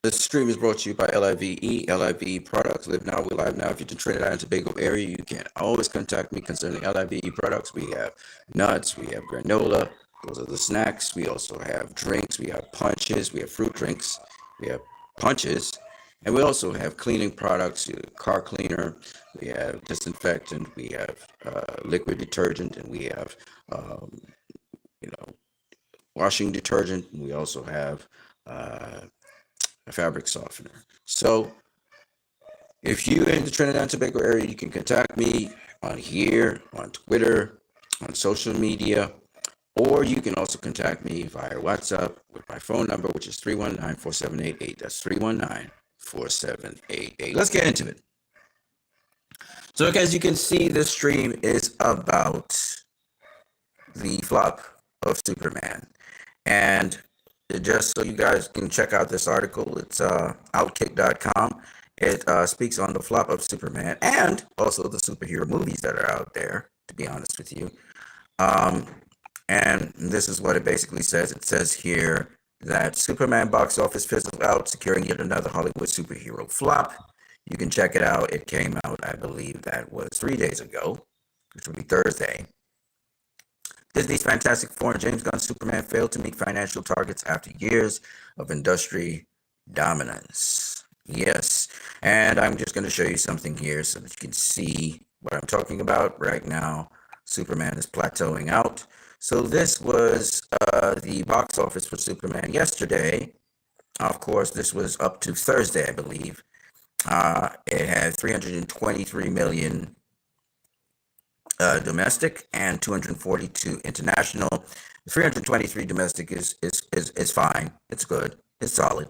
This stream is brought to you by L.I.V.E. L.I.V.E. products. Live now, we live now. If you're in Trinidad and Tobago area, you can always contact me concerning L.I.V.E. products. We have nuts, we have granola. Those are the snacks. We also have drinks. We have punches. We have fruit drinks. We have punches. And we also have cleaning products, car cleaner. We have disinfectant. We have liquid detergent. And we have, you know, washing detergent. We also have a fabric softener. So if you're in the Trinidad and Tobago area, you can contact me on here, on Twitter, on social media, or you can also contact me via WhatsApp with my phone number, which is 319-4788. That's 319-4788. Let's get into it. So as you can see, this stream is about the flop of Superman. And just so you guys can check out this article, it's Outkick.com. It speaks on the flop of Superman and also the superhero movies that are out there, to be honest with you. And this is what it basically says. It says here that Superman box office fizzled out, securing yet another Hollywood superhero flop. You can check it out. It came out, I believe that was 3 days ago, which would be Thursday. Disney's Fantastic Four and James Gunn's Superman failed to meet financial targets after years of industry dominance. Yes, and I'm just going to show you something here so that you can see what I'm talking about right now. Superman is plateauing out. So this was the box office for Superman yesterday. Of course, this was up to Thursday, I believe. It had 323 million domestic and 242 international. 323 domestic is fine. It's good. It's solid.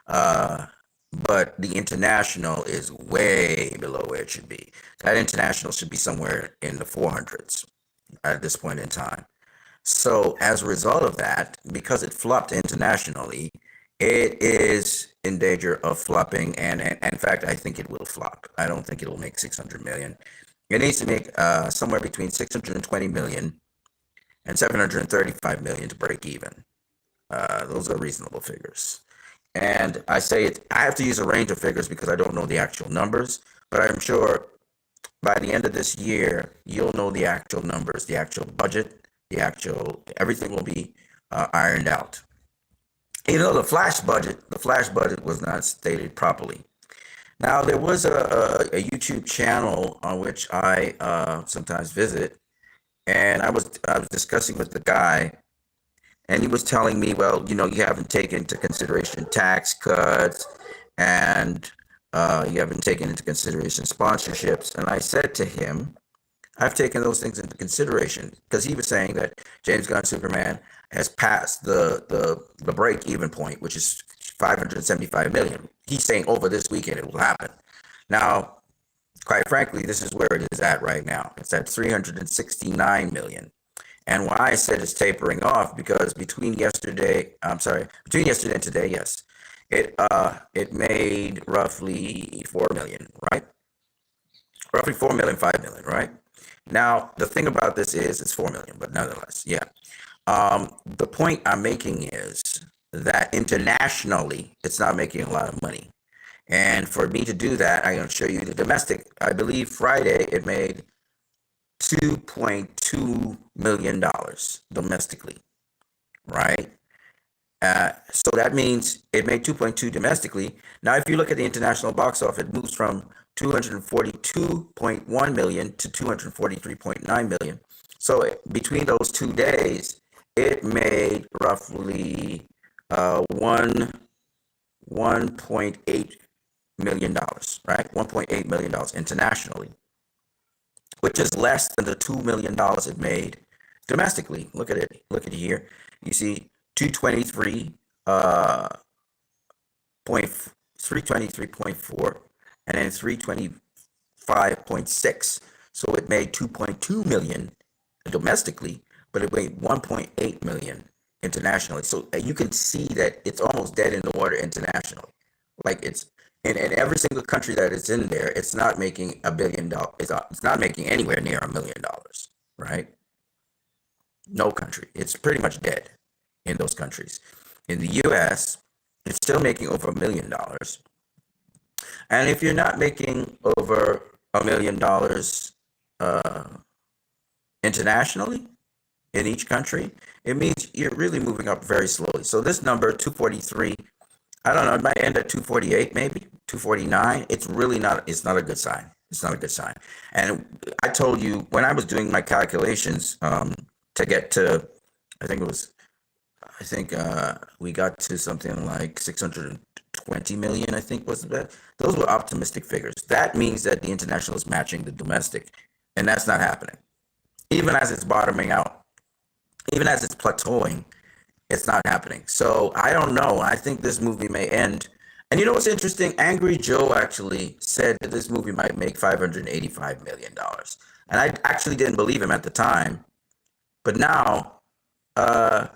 But the international is way below where it should be. That international should be somewhere in the 400s at this point in time. So as a result of that, because it flopped internationally, it is in danger of flopping. And in fact, I think it will flop. I don't think it'll make 600 million. It needs to make somewhere between 620 million and 735 million to break even. Those are reasonable figures. And I say it, I have to use a range of figures because I don't know the actual numbers, but I'm sure by the end of this year, you'll know the actual numbers, the actual budget, everything will be ironed out. You know, the flash budget was not stated properly. Now, there was a YouTube channel on which I sometimes visit, and I was discussing with the guy, and he was telling me, well, you know, you haven't taken into consideration tax cuts, and you haven't taken into consideration sponsorships. And I said to him, I've taken those things into consideration, because he was saying that James Gunn Superman has passed the break-even point, which is 575 million. He's saying over this weekend it will happen. Now, quite frankly, this is where it is at right now. It's at 369 million. And why I said it's tapering off, because between yesterday and today, yes, it made roughly 4 million, right? Roughly 4 million, 5 million, right? Now, the thing about this is it's 4 million, but nonetheless, yeah. The point I'm making is that internationally, it's not making a lot of money. And for me to do that, I'm going to show you the domestic. I believe Friday it made $2.2 million domestically, right? So that means it made 2.2 domestically. Now, if you look at the international box office, it moves from 242.1 million to 243.9 million. So between those 2 days, it made roughly $1.8 million, right? $1.8 million internationally, which is less than the $2 million it made domestically. Look at it. Look at it here. You see 323.4 and then 325.6. So it made 2.2 million domestically, but it made 1.8 million internationally. So you can see that it's almost dead in the water internationally. Like it's in every single country that it's in there, it's not making $1 billion. It's not making anywhere near $1 million, right? No country. It's pretty much dead in those countries. In the US, it's still making over $1 million. And if you're not making over $1 million uh, internationally in each country, it means you're really moving up very slowly. So this number, 243, I don't know, it might end at 248, maybe 249. It's really not, it's not a good sign. It's not a good sign. And I told you when I was doing my calculations to get to, I think it was, I think we got to something like 620 million, I think was that. Those were optimistic figures. That means that the international is matching the domestic, and that's not happening. Even as it's bottoming out, even as it's plateauing, it's not happening. So I don't know. I think this movie may end. And you know what's interesting? Angry Joe actually said that this movie might make $585 million. And I actually didn't believe him at the time. But now, uh,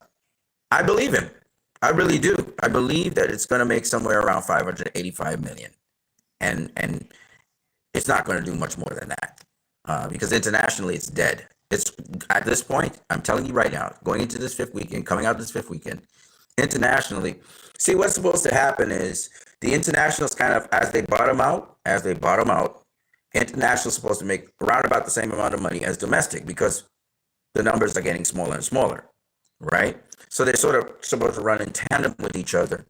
I believe him. I really do. I believe that it's going to make somewhere around 585 million. And it's not going to do much more than that. Because internationally it's dead. It's at this point, I'm telling you right now, going into this fifth weekend, coming out this fifth weekend, internationally, see what's supposed to happen is the internationals kind of as they bottom out, international is supposed to make around about the same amount of money as domestic because the numbers are getting smaller and smaller, right? So they're sort of supposed to run in tandem with each other.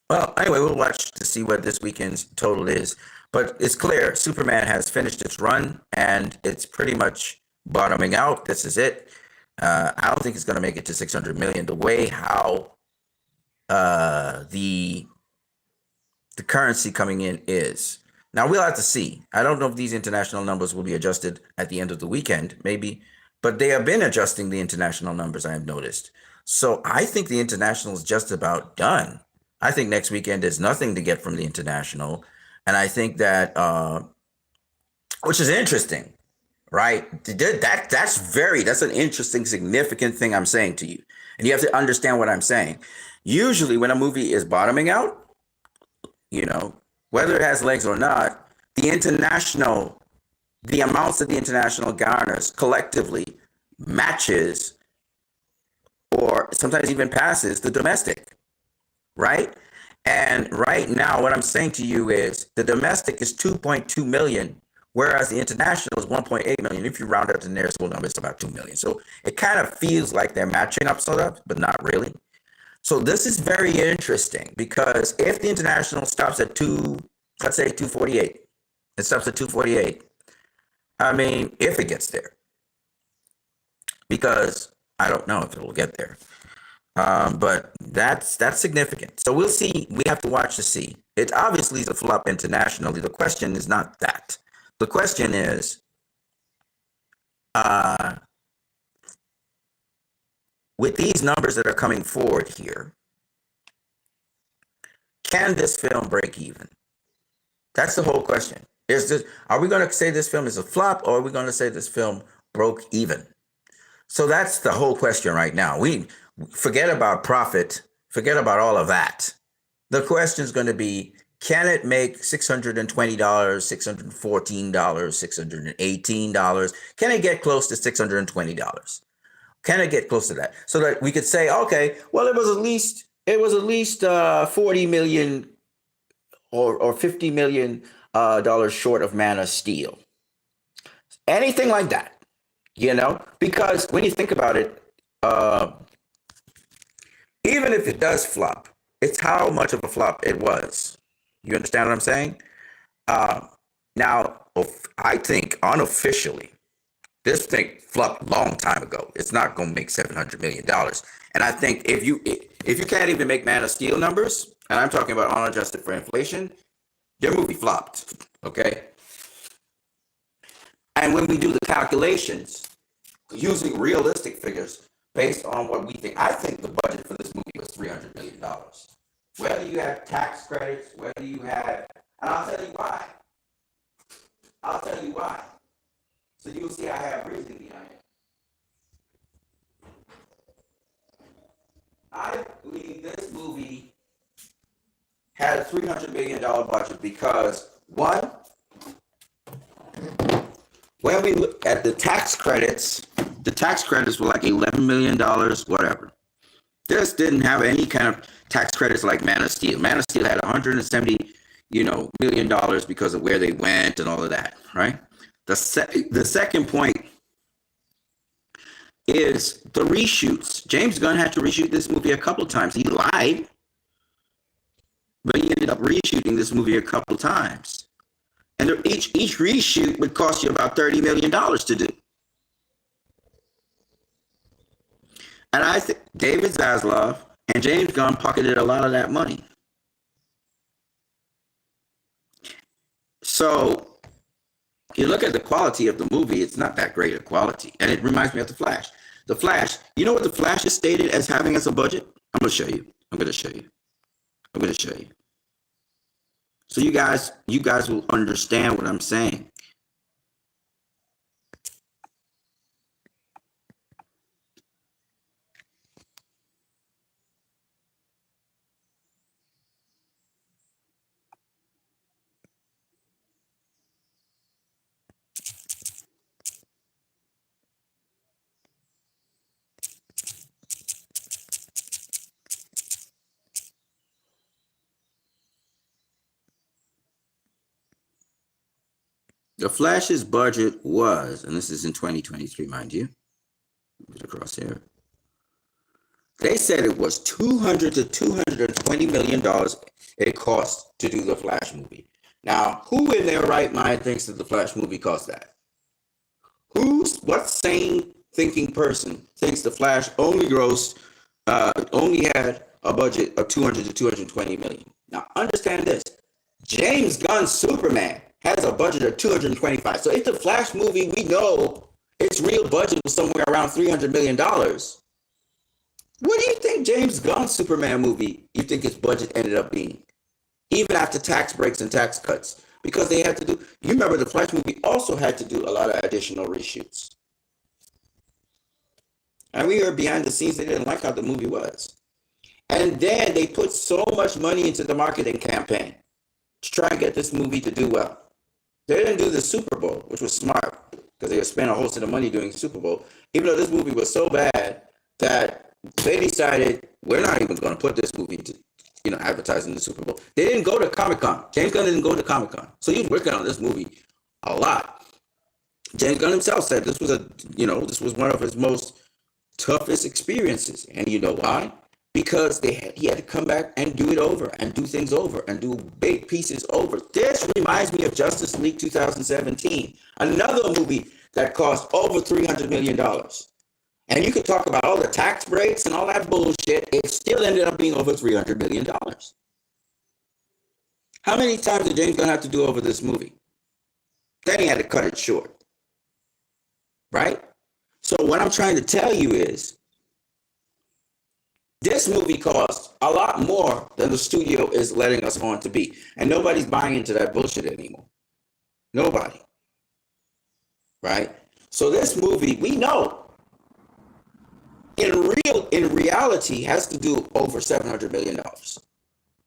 Well, anyway, we'll watch to see what this weekend's total is. But it's clear Superman has finished its run and it's pretty much bottoming out. This is it. I don't think it's going to make it to 600 million. The way how the currency coming in is. Now we'll have to see. I don't know if these international numbers will be adjusted at the end of the weekend, maybe, but they have been adjusting the international numbers, I have noticed. So I think the international is just about done. I think next weekend there's nothing to get from the international. And I think that, which is interesting, right? That's an interesting, significant thing I'm saying to you. And you have to understand what I'm saying. Usually when a movie is bottoming out, you know, whether it has legs or not, the international, the amounts that the international garners collectively matches or sometimes even passes the domestic, right? And right now, what I'm saying to you is the domestic is 2.2 million, whereas the international is 1.8 million. If you round up the nearest whole number, it's about 2 million. So it kind of feels like they're matching up, sort of, but not really. So this is very interesting because if the international stops at let's say 248, it stops at 248. I mean, if it gets there, because I don't know if it will get there. But that's significant. So we'll see. We have to watch to see. It obviously is a flop internationally. The question is not that. The question is, with these numbers that are coming forward here, can this film break even? That's the whole question. Are we going to say this film is a flop or are we going to say this film broke even? So that's the whole question right now. We forget about profit, forget about all of that. The question is going to be, can it make $620, $614, $618? Can it get close to $620? Can it get close to that? So that we could say, okay, well, it was at least 40 million or 50 million dollars short of Man of Steel. Anything like that, because when you think about it, even if it does flop, it's how much of a flop it was. You understand what I'm saying? Now, I think unofficially, this thing flopped a long time ago. It's not going to make $700 million. And I think if you can't even make Man of Steel numbers, and I'm talking about unadjusted for inflation, your movie flopped. Okay? And when we do the calculations, using realistic figures based on what we think, I think the budget for this movie was $300 million. Whether you have tax credits, whether you have, and I'll tell you why. So you'll see I have reasoning behind it. I believe this movie had a $300 million budget because, one, when we look at the tax credits The tax credits were like $11 million, whatever. This didn't have any kind of tax credits like Man of Steel. Man of Steel had 170, $1 million because of where they went and all of that, right? The second point is the reshoots. James Gunn had to reshoot this movie a couple times. He lied, but he ended up reshooting this movie a couple times. And each reshoot would cost you about $30 million to do. And I think David Zaslav and James Gunn pocketed a lot of that money. So you look at the quality of the movie, it's not that great a quality. And it reminds me of The Flash. The Flash, you know what The Flash is stated as having as a budget? I'm going to show you. So you guys will understand what I'm saying. The Flash's budget was, and this is in 2023, mind you, get across here. They said it was $200 to $220 million it cost to do the Flash movie. Now, who in their right mind thinks that the Flash movie cost that? What sane thinking person thinks the Flash only had a budget of $200 to $220 million? Now, understand this. James Gunn's Superman has a budget of $225. So if the Flash movie, we know its real budget was somewhere around $300 million. What do you think James Gunn's Superman movie, you think its budget ended up being? Even after tax breaks and tax cuts. Because they had to do, you remember the Flash movie also had to do a lot of additional reshoots. And we heard behind the scenes they didn't like how the movie was. And then they put so much money into the marketing campaign to try and get this movie to do well. They didn't do the Super Bowl, which was smart, because they spent a whole set of money doing the Super Bowl, even though this movie was so bad that they decided, we're not even going to put this movie to, advertising the Super Bowl. They didn't go to Comic-Con. James Gunn didn't go to Comic-Con. So he was working on this movie a lot. James Gunn himself said this was one of his most toughest experiences. And you know why? Because he had to come back and do it over and do things over and do big pieces over. This reminds me of Justice League 2017, another movie that cost over $300 million. And you could talk about all the tax breaks and all that bullshit. It still ended up being over $300 million. How many times did James Gunn have to do over this movie? Then he had to cut it short. Right? So what I'm trying to tell you is, this movie costs a lot more than the studio is letting us on to be. And nobody's buying into that bullshit anymore. Nobody. Right? So this movie, we know, in reality, has to do over $700 million.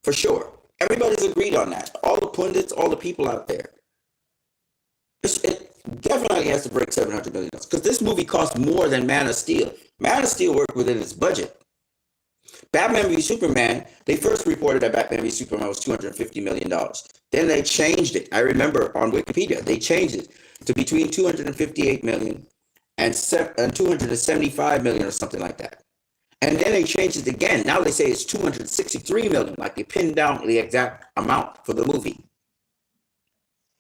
For sure. Everybody's agreed on that. All the pundits, all the people out there. It definitely has to break $700 million. Because this movie cost more than Man of Steel. Man of Steel worked within its budget. Batman v Superman, they first reported that Batman v Superman was $250 million. Then they changed it. I remember on Wikipedia, they changed it to between $258 million and $275 million or something like that. And then they changed it again. Now they say it's $263 million, like they pinned down the exact amount for the movie.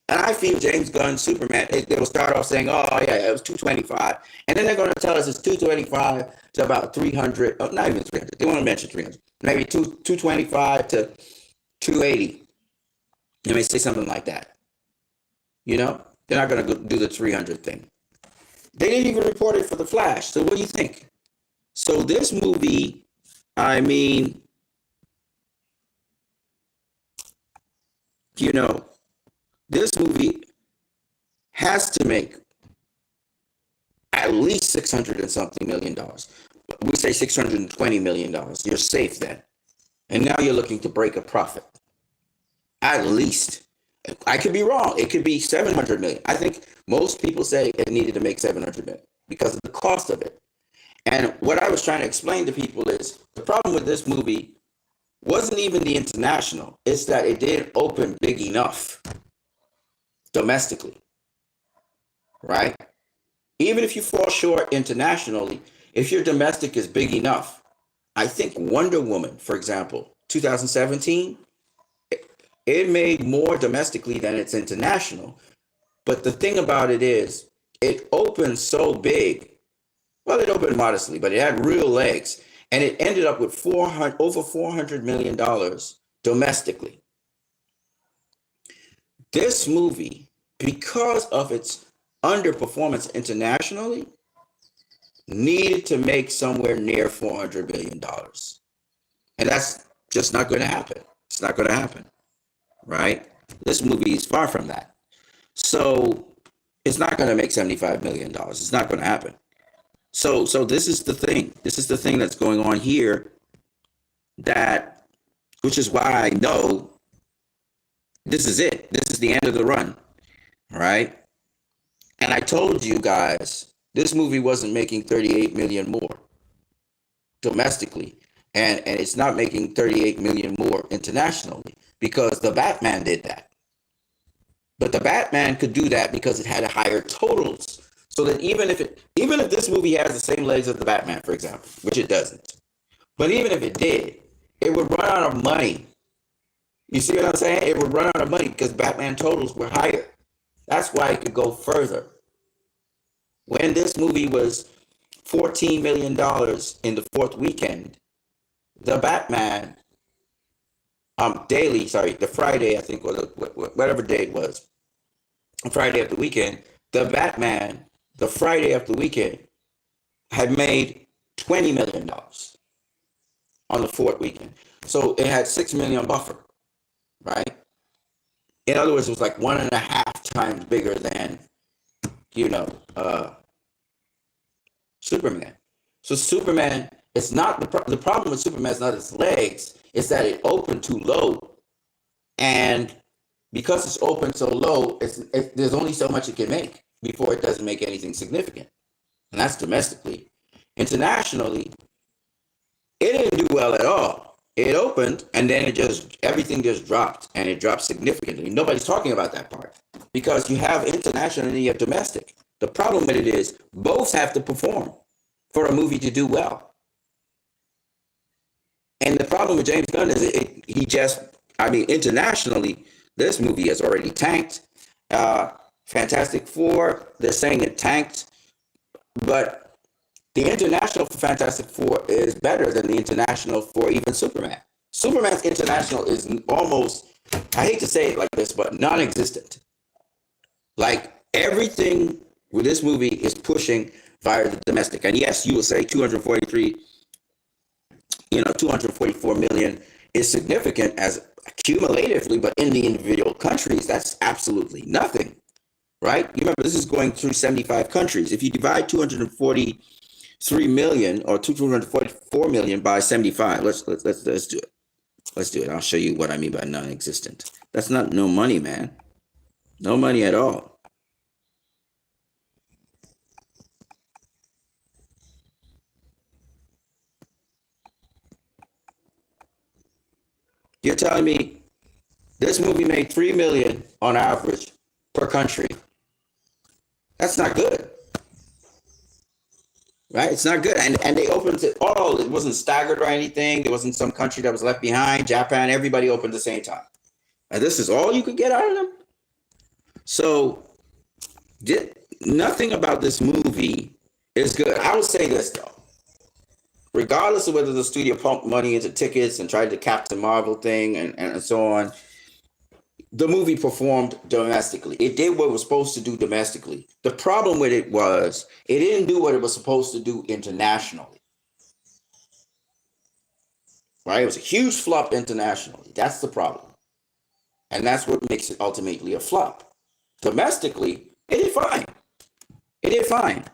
And I feel James Gunn's Superman, they will start off saying, oh yeah, it was 225. And then they're going to tell us it's 225 to about 300, oh, not even 300. They want to mention 300. Maybe 225 to 280. They may say something like that. They're not going to do the 300 thing. They didn't even report it for The Flash. So what do you think? So this movie, this movie has to make at least $600 and something million. We say $620 million. You're safe then. And now you're looking to break a profit. At least. I could be wrong. It could be $700 million. I think most people say it needed to make $700 million. because of the cost of it. And what I was trying to explain to people is the problem with this movie wasn't even the international, it's that it didn't open big enough domestically, right? Even if you fall short internationally, if your domestic is big enough, I think Wonder Woman, for example, 2017, it made more domestically than its international. But the thing about it is, it opened so big. Well, it opened modestly, but it had real legs. And it ended up with over $400 million domestically. This movie, because of its underperformance internationally, needed to make somewhere near $400 million. And that's just not going to happen. It's not going to happen, right? This movie is far from that. So it's not going to make $75 million. It's not going to happen. So this is the thing. This is the thing that's going on here, which is why I know this is it. This is the end of the run, right? And I told you guys, this movie wasn't making 38 million more domestically, and it's not making 38 million more internationally because the Batman did that. But the Batman could do that because it had a higher totals. So that even if this movie has the same legs as the Batman, for example, which it doesn't, but even if it did, it would run out of money. You see what I'm saying? It would run out of money because Batman totals were higher. That's why it could go further. When this movie was $14 million in the fourth weekend, the Batman the Friday, I think, or whatever day it was, Friday of the weekend, the Batman, the Friday of the weekend, had made $20 million on the fourth weekend. So it had $6 million buffer, right? In other words, it was like 1.5 times bigger than, Superman. So Superman, it's not the problem with Superman is not its legs, it's that it opened too low. And because it's open so low, there's only so much it can make before it doesn't make anything significant. And that's domestically. Internationally, it didn't do well at all. It opened and then everything just dropped, and it dropped significantly. Nobody's talking about that part because you have international and you have domestic. The problem with it is both have to perform for a movie to do well. And the problem with James Gunn is internationally, this movie has already tanked. Fantastic Four, they're saying it tanked, but the international for Fantastic Four is better than the international for even Superman. Superman's international is almost, I hate to say it like this, but non-existent. Like everything with this movie is pushing via the domestic. And yes, you will say 244 million is significant as cumulatively, but in the individual countries, that's absolutely nothing, right? You remember, this is going through 75 countries. If you divide 243 million or 244 million by 75, let's do it. Let's do it. I'll show you what I mean by non-existent. That's not no money, man. No money at all. You're telling me this movie made 3 million on average per country. That's not good. Right? It's not good. And they opened it all. It wasn't staggered or anything. There wasn't some country that was left behind. Japan, everybody opened at the same time. And this is all you could get out of them. So nothing about this movie is good. I would say this though. Regardless of whether the studio pumped money into tickets and tried the Captain Marvel thing and so on, the movie performed domestically. It did what it was supposed to do domestically. The problem with it was it didn't do what it was supposed to do internationally. Right? It was a huge flop internationally. That's the problem. And that's what makes it ultimately a flop. Domestically, it did fine. It did fine.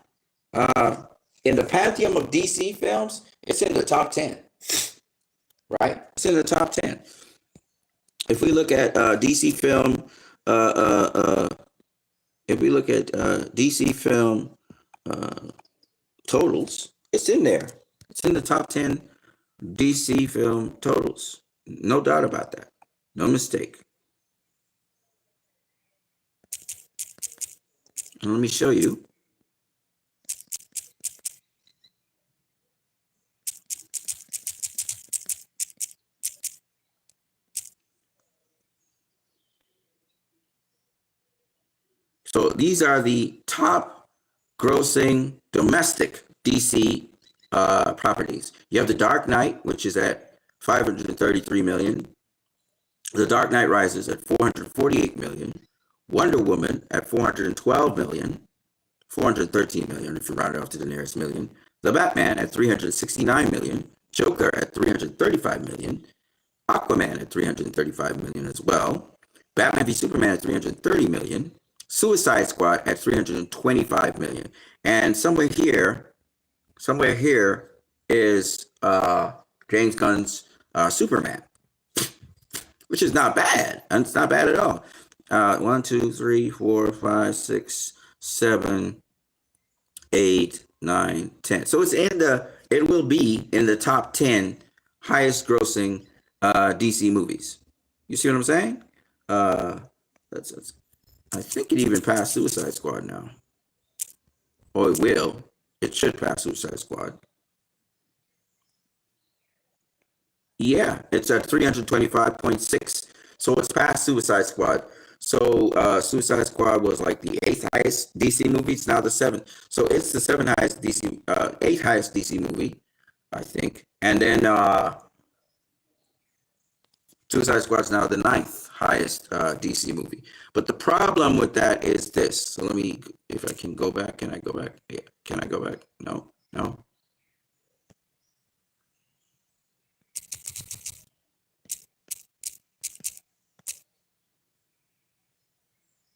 In the pantheon of DC films, it's in the top 10. Right? It's in the top 10. If we look at DC film, if we look at DC film totals. It's in there. It's in the top 10 DC film totals. No doubt about that. No mistake. And let me show you. So these are the top grossing domestic DC properties. You have The Dark Knight, which is at 533 million. The Dark Knight Rises at 448 million. Wonder Woman at 412 million. 413 million if you round it off to the nearest million. The Batman at 369 million. Joker at 335 million. Aquaman at 335 million as well. Batman v Superman at 330 million. Suicide Squad at 325 million. And somewhere here is James Gunn's Superman, which is not bad. And it's not bad at all. 1, 2, 3, 4, 5, 6, 7, 8, 9, 10. So it will be in the top 10 highest grossing DC movies. You see what I'm saying? That's I think it even passed Suicide Squad now. Or it will. It should pass Suicide Squad. Yeah, it's at 325.6. So it's past Suicide Squad. So Suicide Squad was like the 8th highest DC movie. It's now the 7th. So it's the 7th highest DC, 8th highest DC movie, I think. And then Suicide Squad is now the 9th highest DC movie. But the problem with that is this. So let me, if I can go back, can I go back? Yeah. Can I go back? No, no.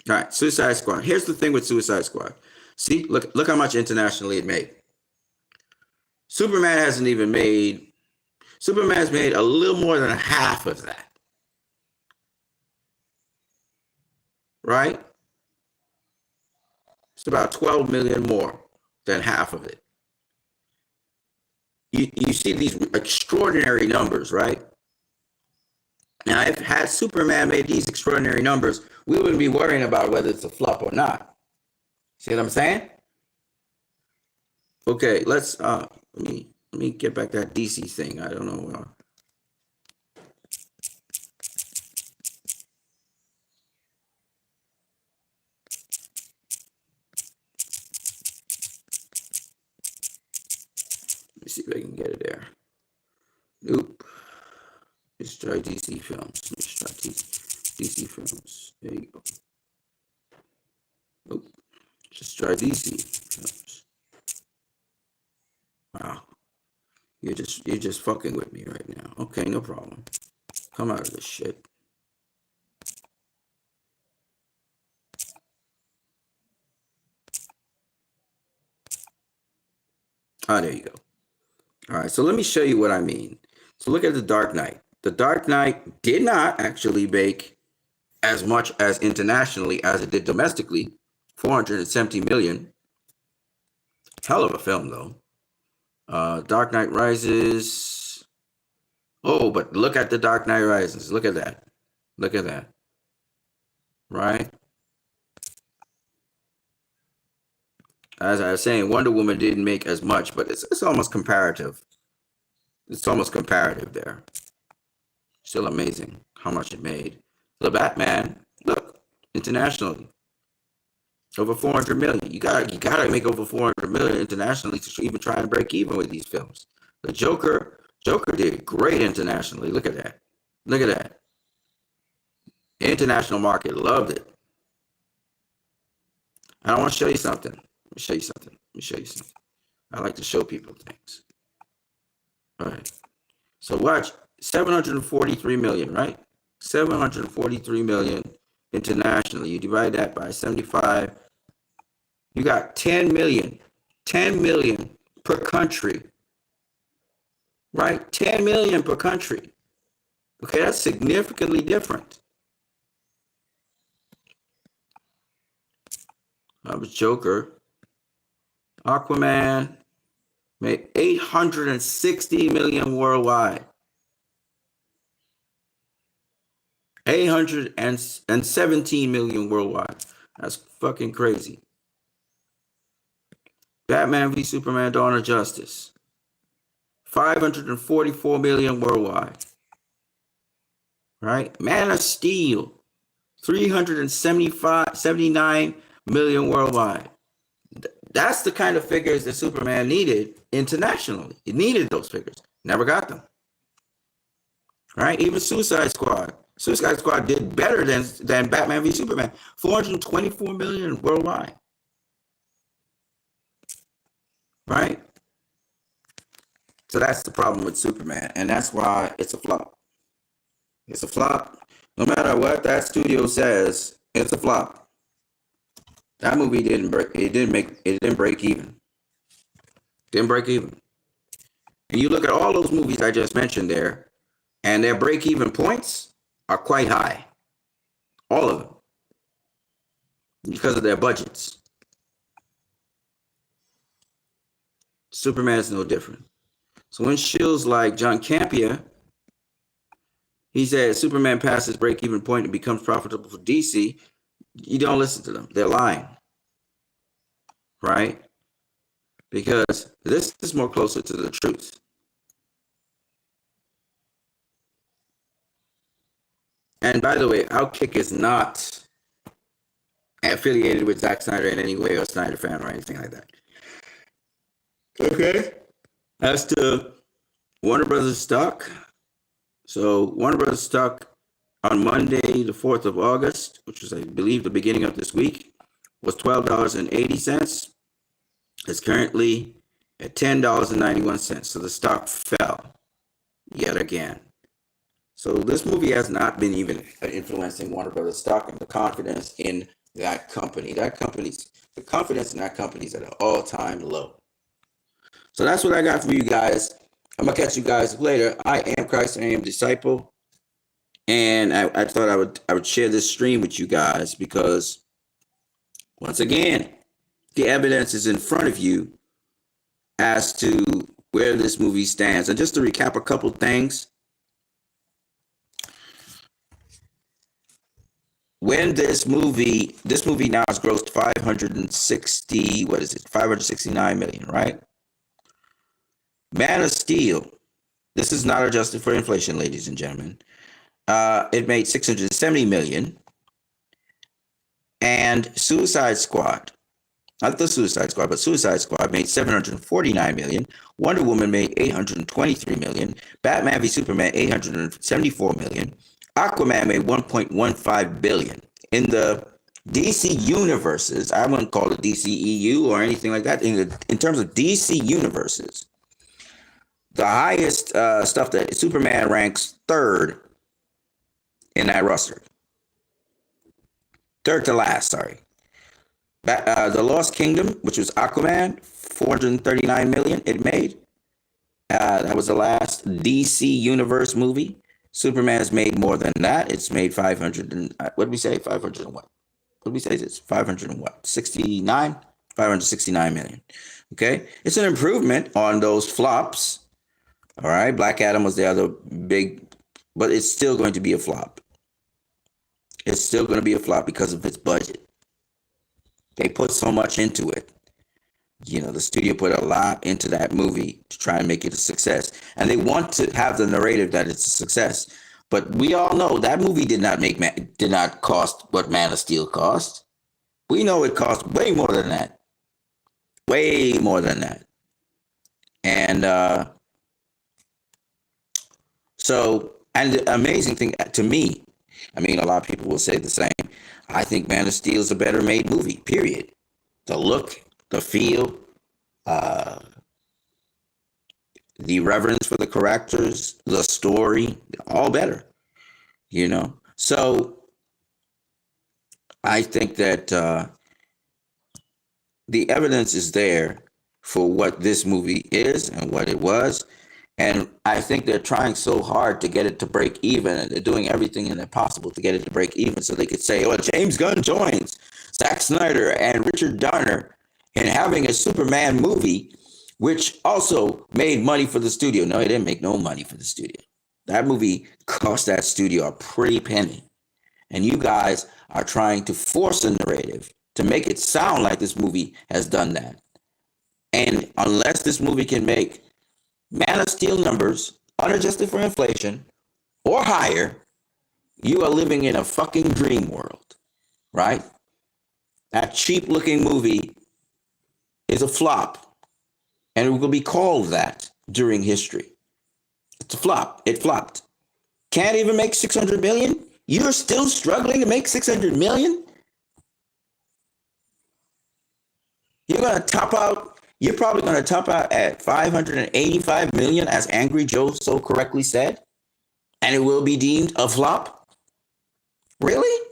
All right, Suicide Squad. Here's the thing with Suicide Squad. See, look how much internationally it made. Superman hasn't even made. Superman's made a little more than half of that. Right? It's about 12 million more than half of it. You see these extraordinary numbers, right? Now, if had Superman made these extraordinary numbers, we wouldn't be worrying about whether it's a flop or not. See what I'm saying? Okay, let me get back that DC thing. I don't know. Let me see if I can get it there. Nope. Let's try DC films. Let's try DC films. There you go. Nope. Just try DC films. Wow. You're just fucking with me right now. Okay, no problem. Come out of this shit. Ah, there you go. All right, so let me show you what I mean. So look at The Dark Knight. The Dark Knight did not actually make as much as internationally as it did domestically, 470 million. Hell of a film, though. Dark Knight Rises. Oh, but look at The Dark Knight Rises. Look at that. Look at that. Right? As I was saying, Wonder Woman didn't make as much, but it's almost comparative. It's almost comparative there. Still amazing how much it made. The Batman, look, internationally, over 400 million. You gotta make over 400 million internationally to even try and break even with these films. The Joker did great internationally. Look at that. Look at that. The international market loved it. I want to show you something. Let me show you something. I like to show people things. All right. So watch, 743 million, right? 743 million internationally. You divide that by 75. You got 10 million. 10 million per country. Right? 10 million per country. Okay, that's significantly different. That was Joker. Aquaman. Made 860 million worldwide. 817 million worldwide. That's fucking crazy. Batman v Superman Dawn of Justice. 544 million worldwide. Right? Man of Steel. 79 million worldwide. That's the kind of figures that Superman needed internationally. It needed those figures. Never got them. Right? Even Suicide Squad. Suicide Squad did better than Batman v Superman. 424 million worldwide. Right? So that's the problem with Superman. And that's why it's a flop. It's a flop. No matter what that studio says, it's a flop. That movie didn't break even. Didn't break even. And you look at all those movies I just mentioned there, and their break-even points are quite high. All of them. Because of their budgets. Superman is no different. So when shills like John Campea, he said Superman passes break-even point and becomes profitable for DC, you don't listen to them. They're lying. Right? Because this is more closer to the truth. And by the way, Outkick is not affiliated with Zack Snyder in any way or Snyder fan or anything like that. Okay. As to Warner Brothers stock. So Warner Brothers stock on Monday, the 4th of August, which was, I believe, the beginning of this week, was $12.80. It's currently at $10.91. So the stock fell yet again. So this movie has not been even influencing Warner Brothers stock and the confidence in that company. The confidence in that company is at an all-time low. So that's what I got for you guys. I'm gonna catch you guys later. I am Christ, I am disciple, and I thought I would share this stream with you guys because once again, the evidence is in front of you as to where this movie stands. And just to recap a couple things. When this movie now has grossed 569 million, right? Man of Steel, this is not adjusted for inflation, ladies and gentlemen. It made 670 million. And Suicide Squad, not the Suicide Squad, but Suicide Squad made 749 million. Wonder Woman made 823 million. Batman v Superman, 874 million. Aquaman made 1.15 billion. In the DC universes, I wouldn't call it DCEU or anything like that. In terms of DC universes, the highest stuff that Superman ranks third in that roster. Third to last, sorry. The Lost Kingdom, which was Aquaman, 439 million it made. That was the last DC universe movie. Superman's made more than that. It's made 500 and what did we say? 500 and what? What did we say? It's 500 and what? 69? 569 million. Okay, it's an improvement on those flops. All right, Black Adam was the other big, but it's still going to be a flop. It's still going to be a flop because of its budget. They put so much into it. You know, the studio put a lot into that movie to try and make it a success. And they want to have the narrative that it's a success. But we all know that movie did not cost what Man of Steel cost. We know it cost way more than that. Way more than that. And and the amazing thing to me, I mean, a lot of people will say the same. I think Man of Steel is a better made movie, period. The look, the feel, the reverence for the characters, the story, all better, you know? So I think that the evidence is there for what this movie is and what it was. And I think they're trying so hard to get it to break even, and they're doing everything in their possible to get it to break even so they could say, oh, James Gunn joins Zack Snyder and Richard Donner in having a Superman movie which also made money for the studio. No, it didn't make no money for the studio. That movie cost that studio a pretty penny. And you guys are trying to force a narrative to make it sound like this movie has done that. And unless this movie can make Man of Steel numbers, unadjusted for inflation, or higher, you are living in a fucking dream world, right? That cheap looking movie is a flop, and it will be called that during history. It's a flop. It flopped. Can't even make 600 million? You're still struggling to make 600 million? You're going to top out, you're probably going to top out at 585 million, as Angry Joe so correctly said, and it will be deemed a flop? Really?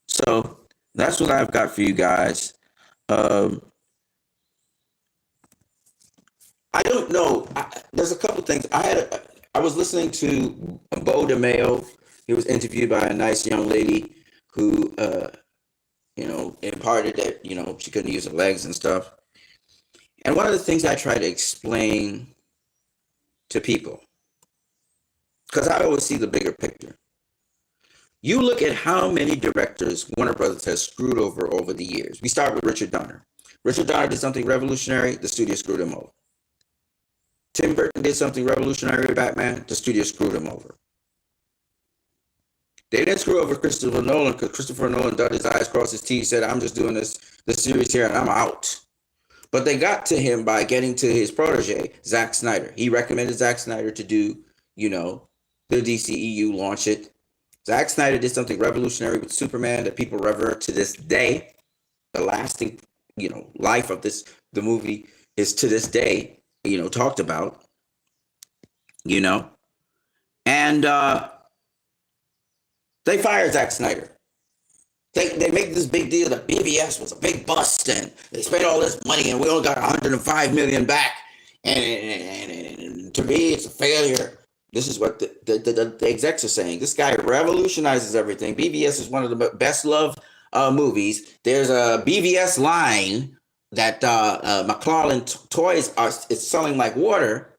So that's what I've got for you guys. I don't know. There's a couple things. I was listening to Bo DeMayo. He was interviewed by a nice young lady who, imparted that, she couldn't use her legs and stuff. And one of the things I try to explain to people, because I always see the bigger picture. You look at how many directors Warner Brothers has screwed over the years. We start with Richard Donner. Richard Donner did something revolutionary. The studio screwed him over. Tim Burton did something revolutionary with Batman. The studio screwed him over. They didn't screw over Christopher Nolan because Christopher Nolan dotted his I's, crossed his T's, said, I'm just doing this series here and I'm out. But they got to him by getting to his protege, Zack Snyder. He recommended Zack Snyder to do, the DCEU, launch it. Zack Snyder did something revolutionary with Superman that people revere to this day. The lasting, life of the movie is to this day, talked about, and they fired Zack Snyder. They make this big deal that BVS was a big bust and they spent all this money and we only got 105 million back. And to me, it's a failure. This is what the execs are saying. This guy revolutionizes everything. BVS is one of the best loved movies. There's a BVS line that McFarlane Toys is selling like water,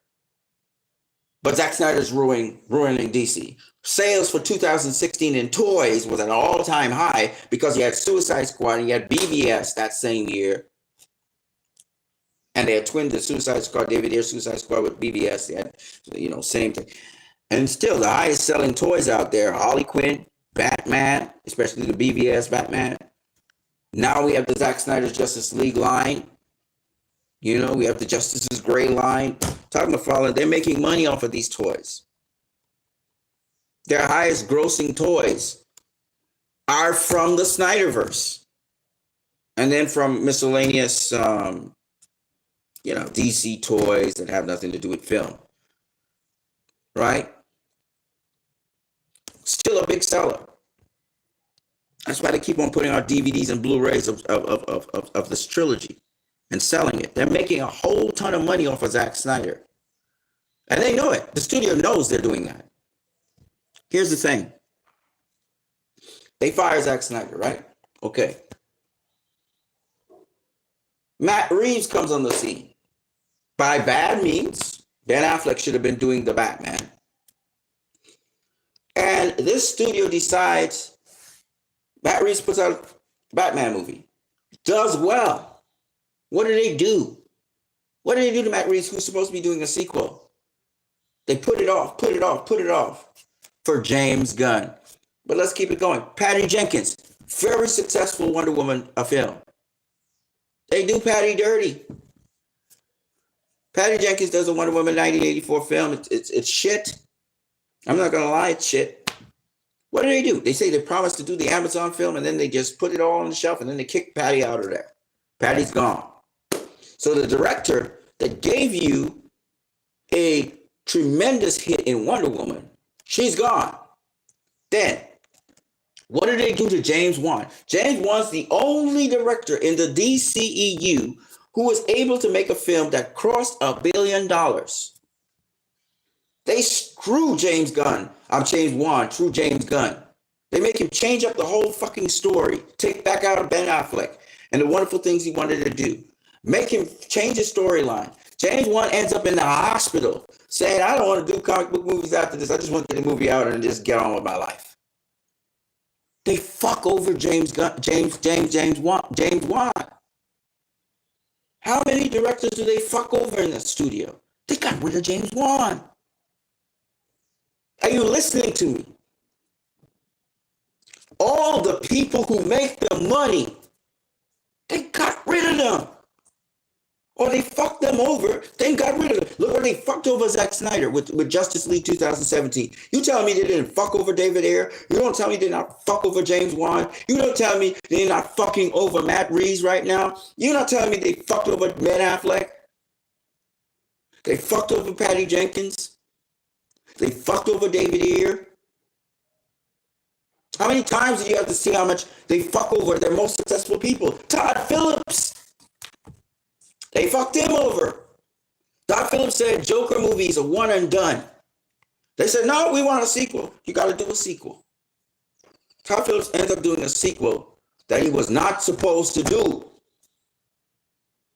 but Zack Snyder's ruining DC. Sales for 2016 in toys was at an all-time high because you had Suicide Squad and you had BVS that same year. And they had twinned the Suicide Squad, David Ayer Suicide Squad with BVS. They had, same thing. And still, the highest selling toys out there, Harley Quinn, Batman, especially the BVS Batman. Now we have the Zack Snyder's Justice League line. We have the Justice's Gray line. Talking about Fallen, they're making money off of these toys. Their highest grossing toys are from the Snyderverse. And then from miscellaneous, DC toys that have nothing to do with film. Right? Still a big seller. That's why they keep on putting out DVDs and Blu-rays of this trilogy and selling it. They're making a whole ton of money off of Zack Snyder. And they know it. The studio knows they're doing that. Here's the thing. They fire Zack Snyder, right? Okay. Matt Reeves comes on the scene. By bad means, Ben Affleck should have been doing the Batman. And this studio decides Matt Reeves puts out a Batman movie. Does well. What do they do? What do they do to Matt Reeves, who's supposed to be doing a sequel? They put it off for James Gunn. But let's keep it going. Patty Jenkins, very successful Wonder Woman film. They do Patty dirty. Patty Jenkins does a Wonder Woman 1984 film. It's shit. I'm not going to lie, it's shit. What do? They say they promised to do the Amazon film, and then they just put it all on the shelf, and then they kick Patty out of there. Patty's gone. So the director that gave you a tremendous hit in Wonder Woman, she's gone. Then, what do they do to James Wan? James Wan's the only director in the DCEU who was able to make a film that crossed $1 billion. They screw James Wan through James Gunn. They make him change up the whole fucking story, take back out of Ben Affleck and the wonderful things he wanted to do. Make him change his storyline. James Wan ends up in the hospital saying, I don't want to do comic book movies after this. I just want to get the movie out and just get on with my life. They fuck over James Wan. How many directors do they fuck over in the studio? They got rid of James Wan. Are you listening to me? All the people who make the money, they got rid of them. Or they fucked them over, then got rid of them. Look what they fucked over Zack Snyder with Justice League 2017. You telling me they didn't fuck over David Ayer? You don't tell me they did not fuck over James Wan? You don't tell me they're not fucking over Matt Reeves right now? You're not telling me they fucked over Ben Affleck? They fucked over Patty Jenkins? They fucked over David Ayer? How many times do you have to see how much they fuck over their most successful people? Todd Phillips. They fucked him over. Todd Phillips said Joker movies are one and done. They said, no, we want a sequel. You got to do a sequel. Todd Phillips ends up doing a sequel that he was not supposed to do.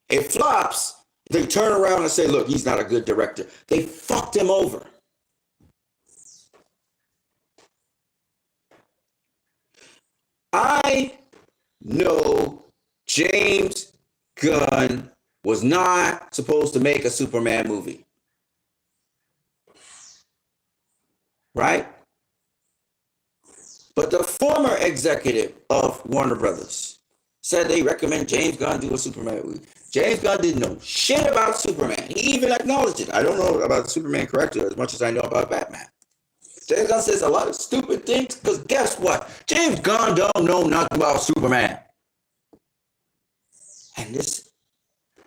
It flops. They turn around and say, look, he's not a good director. They fucked him over. I know James Gunn was not supposed to make a Superman movie. Right? But the former executive of Warner Brothers said they recommend James Gunn do a Superman movie. James Gunn didn't know shit about Superman. He even acknowledged it. I don't know about Superman character as much as I know about Batman. James Gunn says a lot of stupid things because guess what? James Gunn don't know nothing about Superman. And this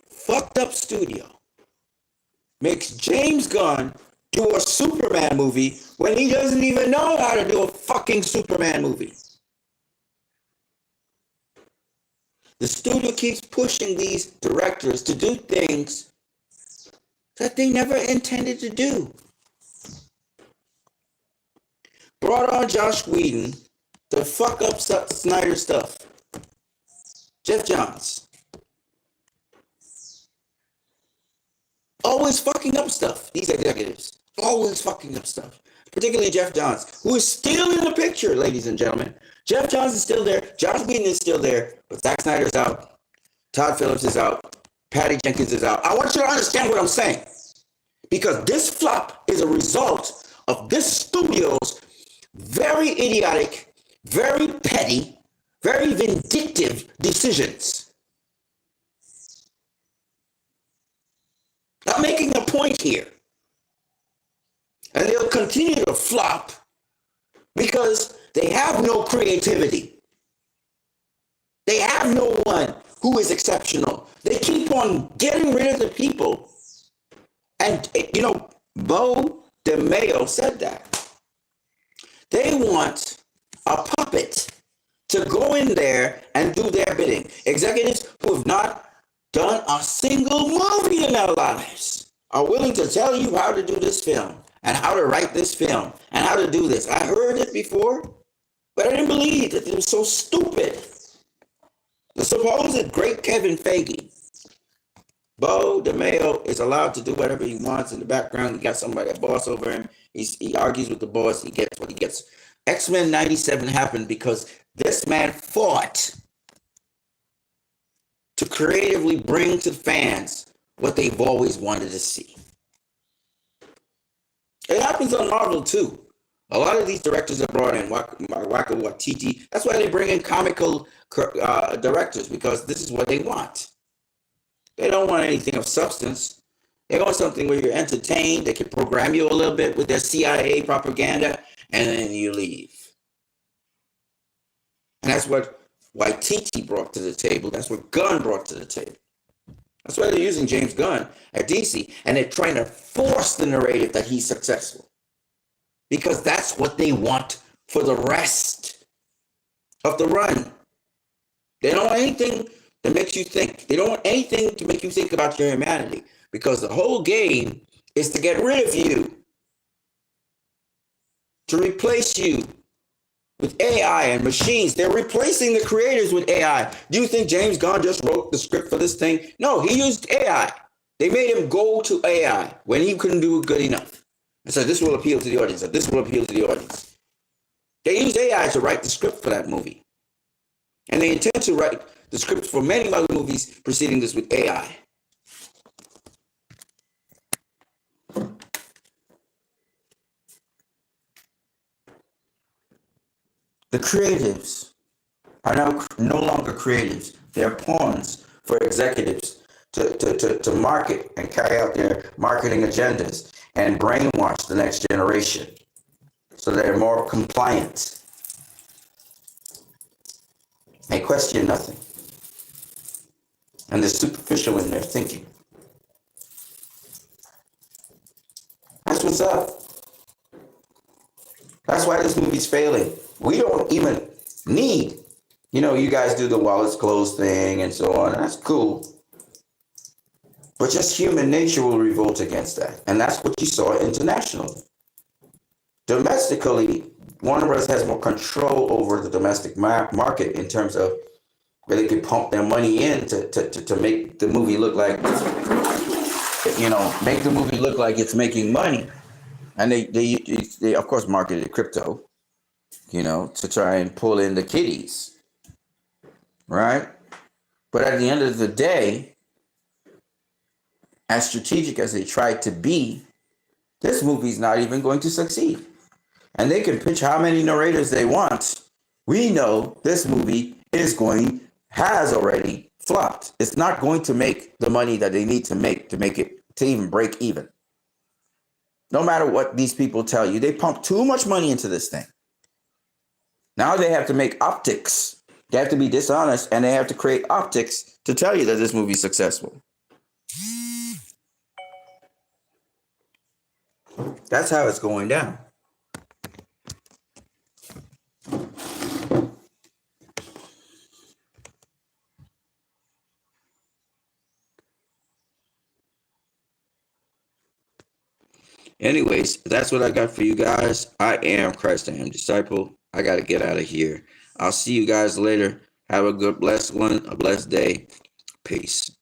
fucked up studio makes James Gunn do a Superman movie when he doesn't even know how to do a fucking Superman movie. The studio keeps pushing these directors to do things that they never intended to do. Brought on Josh Whedon to fuck up Snyder stuff. Jeff Johns. Always fucking up stuff, these executives. Always fucking up stuff. Particularly Jeff Johns, who is still in the picture, ladies and gentlemen. Jeff Johns is still there. Josh Whedon is still there. But Zack Snyder's out. Todd Phillips is out. Patty Jenkins is out. I want you to understand what I'm saying. Because this flop is a result of this studio's very idiotic, very petty, very vindictive decisions. I'm making a point here. And they'll continue to flop because they have no creativity. They have no one who is exceptional. They keep on getting rid of the people. And, you know, Bo DeMayo said that. They want a puppet to go in there and do their bidding. Executives who have not done a single movie in their lives are willing to tell you how to do this film and how to write this film and how to do this. I heard it before, but I didn't believe that it was so stupid. The supposed great Kevin Feige, Bo DeMayo, is allowed to do whatever he wants in the background. He got somebody, a boss over him. He argues with the boss. He gets what he gets. X-Men 97 happened because this man fought to creatively bring to fans what they've always wanted to see. It happens on Marvel too. A lot of these directors are brought in, Waka Waititi. That's why they bring in comical directors, because this is what they want. They don't want anything of substance. They want something where you're entertained. They can program you a little bit with their CIA propaganda, and then you leave. And that's what Waititi brought to the table. That's what Gunn brought to the table. That's why they're using James Gunn at DC, and they're trying to force the narrative that he's successful. Because that's what they want for the rest of the run. They don't want anything that makes you think. They don't want anything to make you think about your humanity. Because the whole game is to get rid of you. To replace you with AI and machines. They're replacing the creators with AI. Do you think James Gunn just wrote the script for this thing? No, he used AI. They made him go to AI when he couldn't do it good enough. And so this will appeal to the audience. This will appeal to the audience. They used AI to write the script for that movie. And they intend to write the scripts for many other movies preceding this with AI. The creatives are now no longer creatives. They're pawns for executives to market and carry out their marketing agendas and brainwash the next generation so they're more compliant. They question nothing. And they're superficial in their thinking. That's what's up. That's why this movie's failing. We don't even need, you guys do the while it's closed thing and so on. That's cool. But just human nature will revolt against that. And that's what you saw internationally. Domestically, Warner Bros. Has more control over the domestic market in terms of where they can pump their money in to make the movie look like, it's making money. And they of course marketed crypto, to try and pull in the kiddies, right? But at the end of the day, as strategic as they tried to be, this movie's not even going to succeed. And they can pitch how many narrators they want. We know this movie has already flopped. It's not going to make the money that they need to make it to even break even. No matter what these people tell you, they pump too much money into this thing. Now they have to make optics. They have to be dishonest, and they have to create optics to tell you that this movie is successful. That's how it's going down. Anyways, that's what I got for you guys. I am Christ, I am disciple. I got to get out of here. I'll see you guys later. Have a good, blessed one, a blessed day. Peace.